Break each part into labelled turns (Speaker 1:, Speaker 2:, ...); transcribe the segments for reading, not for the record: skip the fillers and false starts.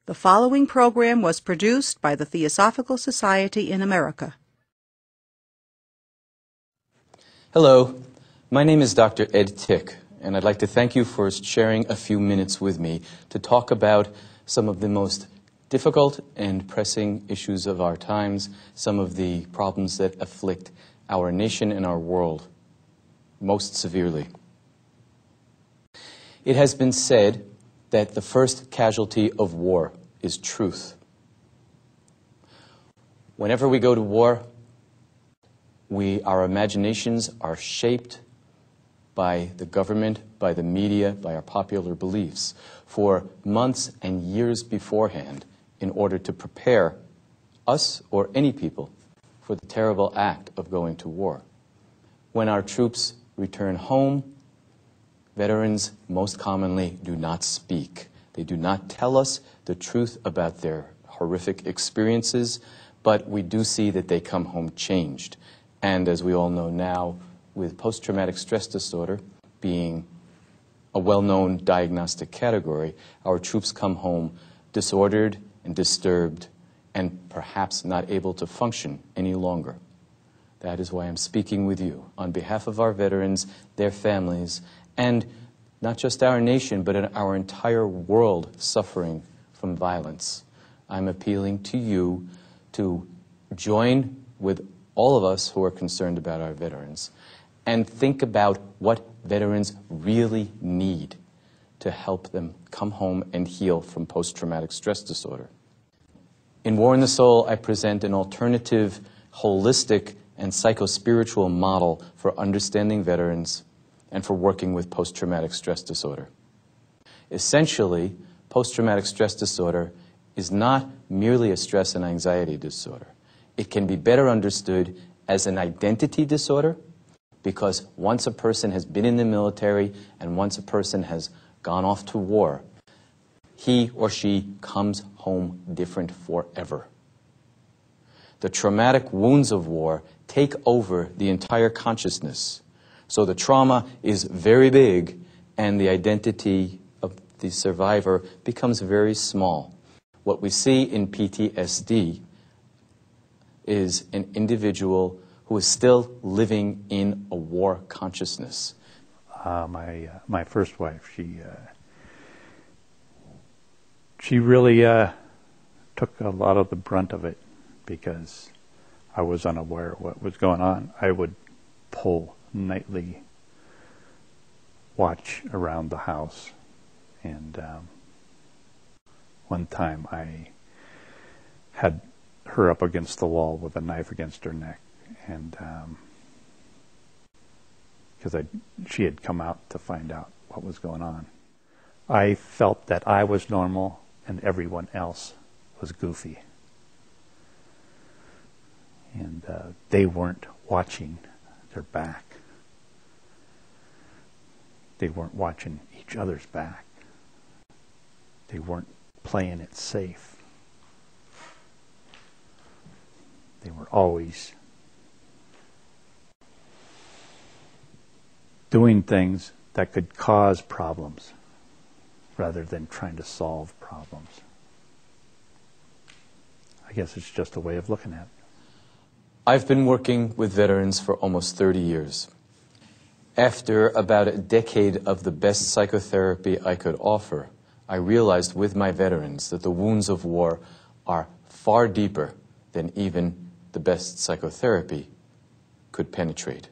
Speaker 1: The following program was produced by the Theosophical Society in America.
Speaker 2: Hello, my name is Dr. Ed Tick, and I'd like to thank you for sharing a few minutes with me to talk about some of the most difficult and pressing issues of our times, some of the problems that afflict our nation and our world most severely. It has been said that the first casualty of war is truth. Whenever we go to war, our imaginations are shaped by the government, by the media, by our popular beliefs for months and years beforehand in order to prepare us or any people for the terrible act of going to war. When our troops return home, veterans most commonly do not speak. They do not tell us the truth about their horrific experiences, but we do see that they come home changed. And as we all know now, with post-traumatic stress disorder being a well-known diagnostic category, our troops come home disordered and disturbed and perhaps not able to function any longer. That is why I'm speaking with you on behalf of our veterans, their families, and not just our nation, but our entire world suffering from violence. I'm appealing to you to join with all of us who are concerned about our veterans and think about what veterans really need to help them come home and heal from post-traumatic stress disorder. In War and the Soul, I present an alternative, holistic, and psycho-spiritual model for understanding veterans and for working with post-traumatic stress disorder. Essentially, post-traumatic stress disorder is not merely a stress and anxiety disorder. It can be better understood as an identity disorder because once a person has been in the military and once a person has gone off to war, he or she comes home different forever. The traumatic wounds of war take over the entire consciousness. So the trauma is very big and the identity of the survivor becomes very small. What we see in PTSD is an individual who is still living in a war consciousness.
Speaker 3: My first wife, she really took a lot of the brunt of it because I was unaware of what was going on. I would pull nightly watch around the house, and one time I had her up against the wall with a knife against her neck, and because she had come out to find out what was going on. I felt that I was normal and everyone else was goofy, and they weren't watching their back. They weren't watching each other's back. They weren't playing it safe. They were always doing things that could cause problems rather than trying to solve problems. I guess it's just a way of looking at it.
Speaker 2: I've been working with veterans for almost 30 years. After about a decade of the best psychotherapy I could offer, I realized with my veterans that the wounds of war are far deeper than even the best psychotherapy could penetrate.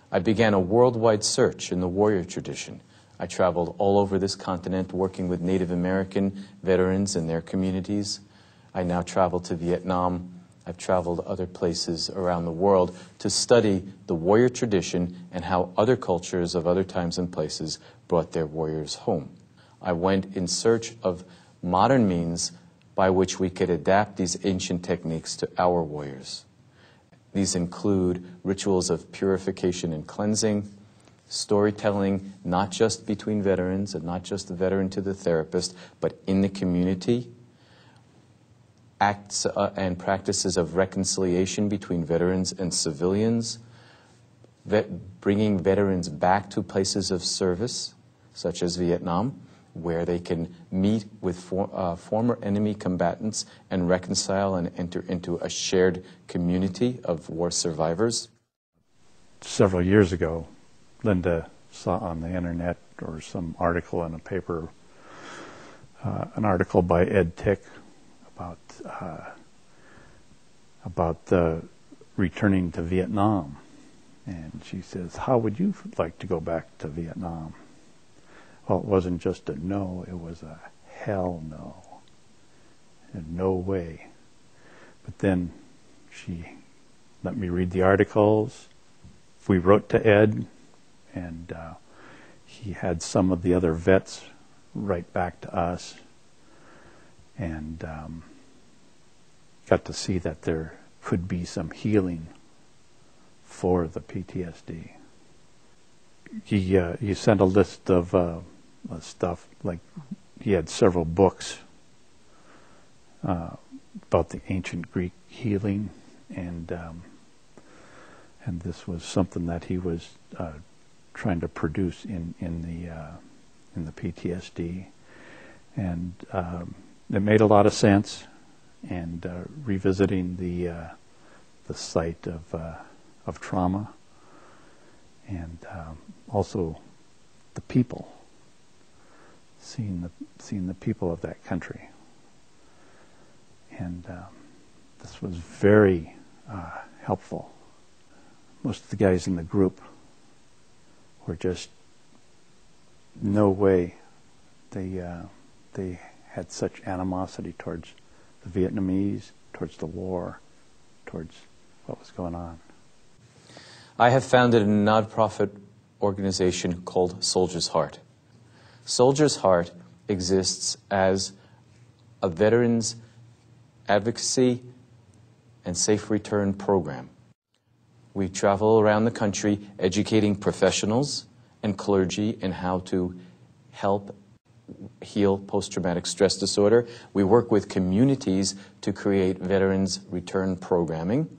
Speaker 2: I began a worldwide search in the warrior tradition. I traveled all over this continent working with Native American veterans and their communities. I now travel to Vietnam. I've traveled other places around the world to study the warrior tradition and how other cultures of other times and places brought their warriors home. I went in search of modern means by which we could adapt these ancient techniques to our warriors. These include rituals of purification and cleansing, storytelling not just between veterans and not just the veteran to the therapist, but in the community, acts and practices of reconciliation between veterans and civilians, bringing veterans back to places of service, such as Vietnam, where they can meet with former enemy combatants and reconcile and enter into a shared community of war survivors.
Speaker 3: Several years ago, Linda saw on the internet or some article in a paper, an article by Ed Tick about returning to Vietnam. And she says, how would you like to go back to Vietnam? Well, it wasn't just a no, it was a hell no. And no way. But then she let me read the articles. We wrote to Ed, and he had some of the other vets write back to us, and got to see that there could be some healing for the PTSD. He sent a list of stuff, like he had several books about the ancient Greek healing, and this was something that he was trying to produce in the PTSD, and it made a lot of sense. And revisiting the site of trauma, and also the people, seeing the people of that country, and this was very helpful. Most of the guys in the group were just no way they had such animosity towards the Vietnamese, towards the war, towards what was going on.
Speaker 2: I have founded a nonprofit organization called Soldier's Heart. Soldier's Heart exists as a veterans advocacy and safe return program. We travel around the country educating professionals and clergy in how to help heal post-traumatic stress disorder. We work with communities to create veterans return programming,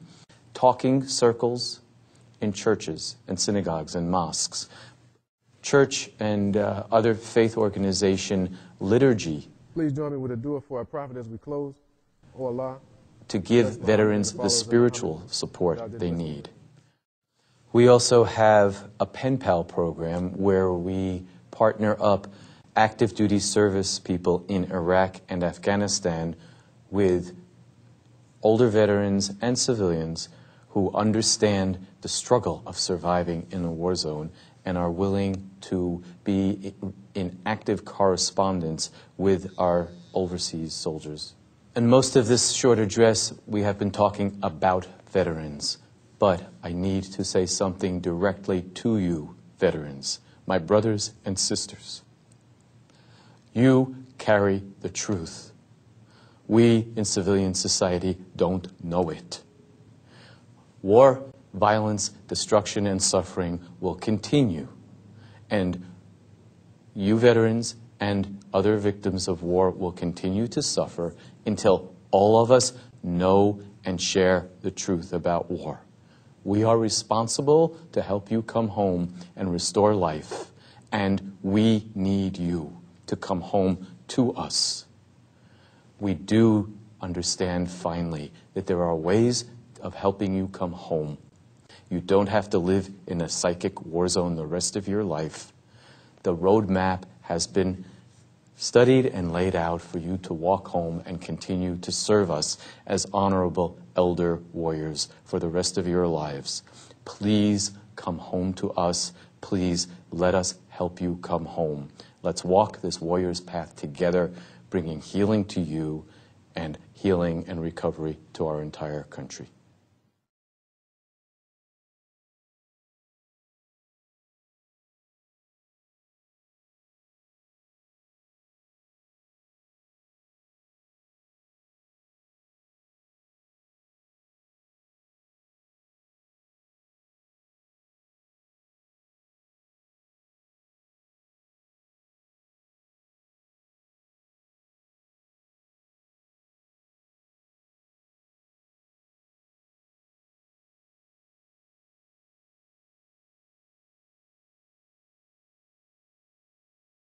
Speaker 2: talking circles in churches and synagogues and mosques, church and other faith organization liturgy.
Speaker 4: Please join me with a dua for our prophet as we close. Oh Allah,
Speaker 2: to give veterans the spiritual support they need. We also have a pen pal program where we partner up active duty service people in Iraq and Afghanistan with older veterans and civilians who understand the struggle of surviving in a war zone and are willing to be in active correspondence with our overseas soldiers. In most of this short address, we have been talking about veterans, but I need to say something directly to you, veterans, my brothers and sisters. You carry the truth. We in civilian society don't know it. War, violence, destruction, and suffering will continue. And you veterans and other victims of war will continue to suffer until all of us know and share the truth about war. We are responsible to help you come home and restore life, and we need you to come home to us. We do understand finally that there are ways of helping you come home. You don't have to live in a psychic war zone the rest of your life. The roadmap has been studied and laid out for you to walk home and continue to serve us as honorable elder warriors for the rest of your lives. Please come home to us. Please let us help you come home. Let's walk this warrior's path together, bringing healing to you and healing and recovery to our entire country.